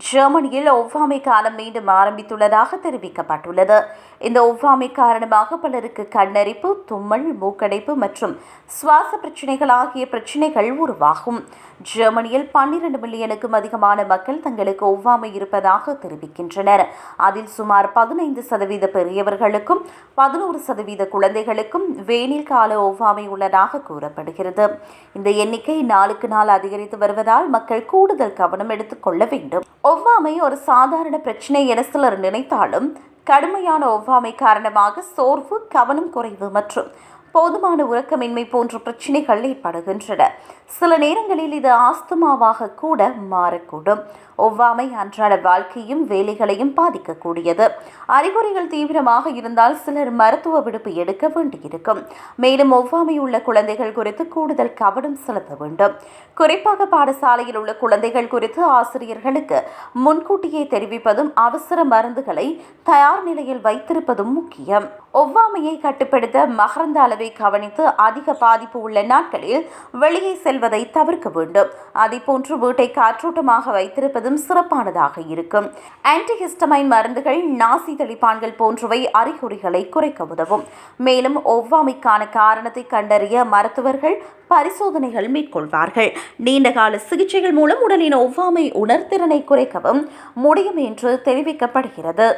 ஜெர்மனியில் ஒவ்வாமை காலம் மீண்டும் ஆரம்பித்துள்ளதாக தெரிவிக்கப்பட்டுள்ளது. இந்த ஒவ்வாமை காரணமாக பலருக்கு கண்ணரிப்பு, தும்மல், மூக்கடைப்பு மற்றும் சுவாச பிரச்சினைகள் ஆகிய பிரச்சினைகள் உருவாகும். ஜெர்மனியில் 12 மில்லியனுக்கும் அதிகமான மக்கள் தங்களுக்கு ஒவ்வாமை இருப்பதாக தெரிவிக்கின்றனர். அதில் சுமார் 15% பெரியவர்களுக்கும் 11% குழந்தைகளுக்கும் வேனில் கால ஒவ்வாமை உள்ளதாக கூறப்படுகிறது. இந்த எண்ணிக்கை நாளுக்கு நாள் அதிகரித்து வருவதால் மக்கள் கூடுதல் கவனம் எடுத்துக் கொள்ள வேண்டும். ஒவ்வாமை ஒரு சாதாரண பிரச்சினை என சிலர் நினைத்தாலும் கடுமையான ஒவ்வாமை காரணமாக சோர்வு, கவனம் குறைவு மற்றும் போதுமான உறக்கமின்மை போன்ற பிரச்சினைகள் ஏற்படுகின்றன. சில நேரங்களில் இது ஆஸ்துமாவாக கூட மாறக்கூடும். ஒவ்வாமை அன்றாட வாழ்க்கையும் வேலைகளையும் பாதிக்கக்கூடியது. அறிகுறிகள் தீவிரமாக இருந்தால் சிலர் மருத்துவ விடுப்பு எடுக்க வேண்டியிருக்கும். மேலும் ஒவ்வாமை உள்ள குழந்தைகள் குறித்து கூடுதல் கவனம் செலுத்த வேண்டும். குறிப்பாக பாடசாலையில் உள்ள குழந்தைகள் குறித்து ஆசிரியர்களுக்கு முன்கூட்டியே தெரிவிப்பதும் அவசர மருந்துகளை தயார் நிலையில் வைத்திருப்பதும் முக்கியம். ஒவ்வாமையை கட்டுப்படுத்த மகரந்த அளவை கவனித்து அதிக பாதிப்பு உள்ள நாட்களில் வெளியே செல்வதை தவிர்க்க வேண்டும். அதேபோன்று வீட்டை காற்றோட்டமாக வைத்திருப்பதும் சிறப்பானதாக இருக்கும். ஆன்டிஹிஸ்டமைன் மருந்துகள், நாசி தெளிப்பான்கள் போன்றவை அறிகுறிகளை குறைக்க உதவும். மேலும் ஒவ்வாமைக்கான காரணத்தை கண்டறிய மருத்துவர்கள் பரிசோதனைகள் மேற்கொள்வார்கள். நீண்டகால சிகிச்சைகள் மூலம் உடலின் ஒவ்வாமை உணர்திறனை குறைக்கவும் முடியும் என்று தெரிவிக்கப்படுகிறது.